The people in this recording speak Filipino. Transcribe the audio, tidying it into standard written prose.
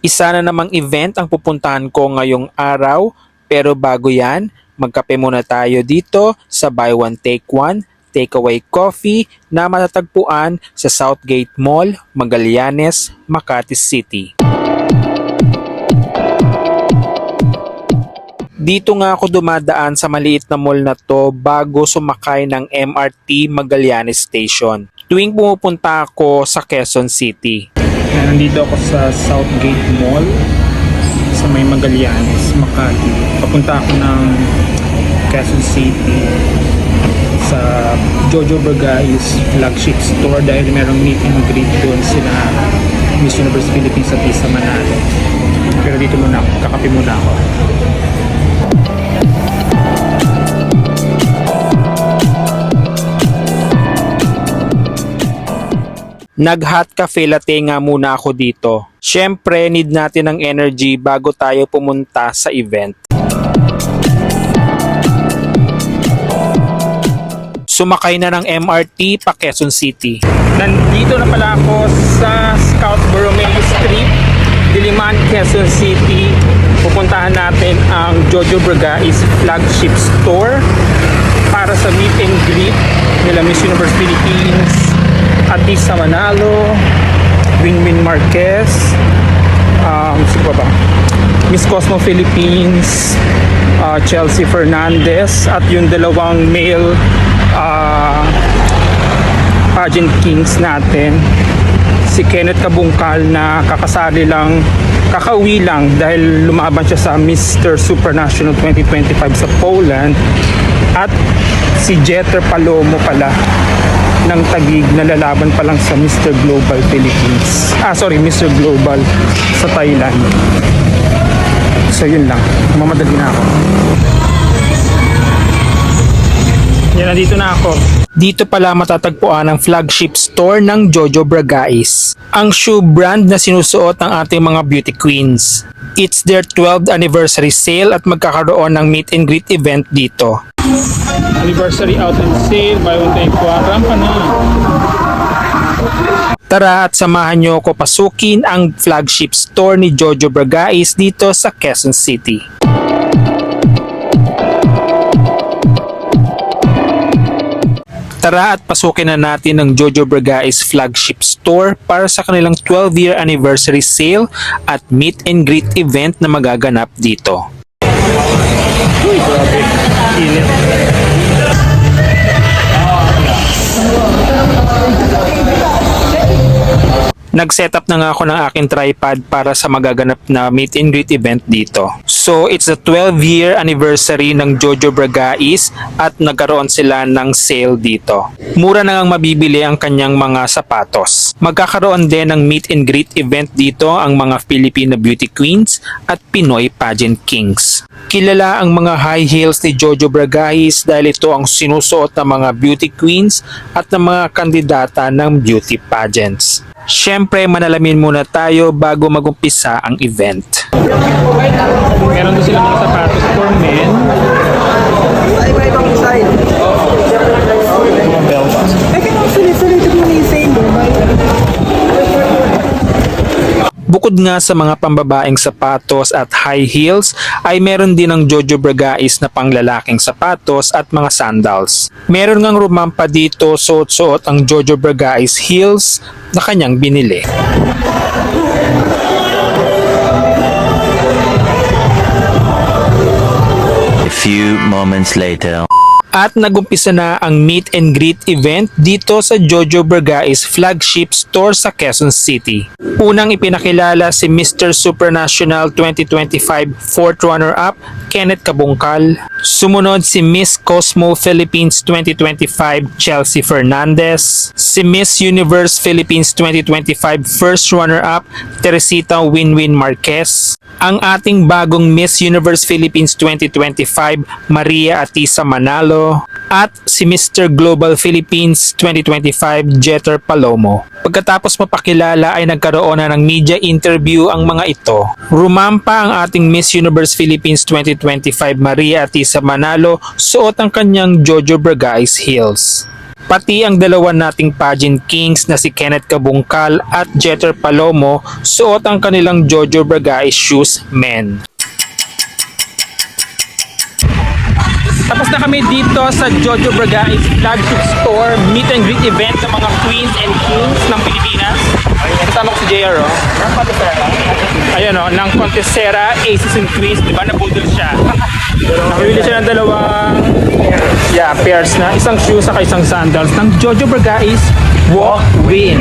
Isa na namang event ang pupuntahan ko ngayong araw, pero bago yan, magkape muna tayo dito sa Buy One Take One Takeaway Coffee na matatagpuan sa Southgate Mall, Magallanes, Makati City. Dito nga ako dumadaan sa maliit na mall na to bago sumakay ng MRT Magallanes Station. Tuwing pumupunta ako sa Quezon City. Nandito ako sa Southgate Mall sa may Magallanes, Makati. Papunta ako ng Quezon City sa Jojo Bragais flagship store dahil merong meet and greet doon sila Miss Universe Philippines at Tisa Manalo. Pero dito muna ako, kakape muna ako. Nag-hot cafe latte nga muna ako dito. Syempre, need natin ng energy bago tayo pumunta sa event. Sumakay na ng MRT pa Quezon City. Nandito na pala ako sa Scout Borromeo Street, Diliman, Quezon City. Pupuntahan natin ang Jojo Bragais flagship store para sa meet and greet nila Miss Universe Philippines, Tisa Manalo, Winwin Marquez, sino ba? Miss Cosmo Philippines, Chelsea Fernandez, at yung dalawang male pageant kings natin, si Kenneth Kabungkal na kakauwi lang dahil lumaban siya sa Mr. Supranational 2025 sa Poland, at si Jeter Palomo pala ng Taguig na lalaban pa lang sa Mr. Global Philippines. Mr. Global sa Thailand. So yun lang, mamadali na ako. Yan, nandito na ako. Dito pala matatagpuan ang flagship store ng Jojo Bragais, ang shoe brand na sinusuot ng ating mga beauty queens. It's their 12th anniversary sale at magkakaroon ng meet and greet event dito. Anniversary out and sale, buy one take one, rampa na. Tara at samahan nyo ako pasukin ang flagship store ni Jojo Bragais dito sa Quezon City. Tara at pasukin na natin ang Jojo Bragais flagship store para sa kanilang 12-year anniversary sale at meet and greet event na magaganap dito. Uy, grabe. Init. Nag-setup na nga ako ng aking tripod para sa magaganap na meet and greet event dito. So, it's the 12-year anniversary ng Jojo Bragais at nagkaroon sila ng sale dito. Mura na ngang mabibili ang kanyang mga sapatos. Magkakaroon din ng meet and greet event dito ang mga Filipino beauty queens at Pinoy pageant kings. Kilala ang mga high heels ni Jojo Bragais dahil ito ang sinusuot ng mga beauty queens at ng mga kandidata ng beauty pageants. Siyempre, manalamin muna tayo bago magumpisa ang event. Meron din sila mga sapatos for men. Mga belts. Bukod nga sa mga pambabaeng sapatos at high heels, ay meron din ang Jojo Bragais na panglalaking sapatos at mga sandals. Meron ngang rumampa dito suot-suot ang Jojo Bragais heels na kanyang binili. A few moments later. At nagumpisa na ang meet and greet event dito sa Jojo Bragais flagship store sa Quezon City. Unang ipinakilala si Mr. Supranational 2025 4th runner-up Kenneth Kabungkal. Sumunod si Miss Cosmo Philippines 2025 Chelsea Fernandez. Si Miss Universe Philippines 2025 first runner-up Teresita Winwin Marquez. Ang ating bagong Miss Universe Philippines 2025 Maria Tisa Manalo. At si Mr. Global Philippines 2025 Jeter Palomo. Pagkatapos mapakilala ay nagkaroon na ng media interview ang mga ito. Rumampa ang ating Miss Universe Philippines 2025 Maria Tisa Manalo suot ang kanyang Jojo Bragais heels. Pati ang dalawa nating pageant kings na si Kenneth Kabungkal at Jeter Palomo suot ang kanilang Jojo Bargais shoes men. Tapos na kami dito sa Jojo Bargais flagship store meet and greet event ng mga queens and kings ng Pilipinas. Kasama ko si JR, oh. Ayan, oh, ng Contessera Aces and Queens, di ba? Nabudol siya. Nakabili siya ng dalawang pairs na isang shoes at isang sandals ng Jojo Bargais Walk Win.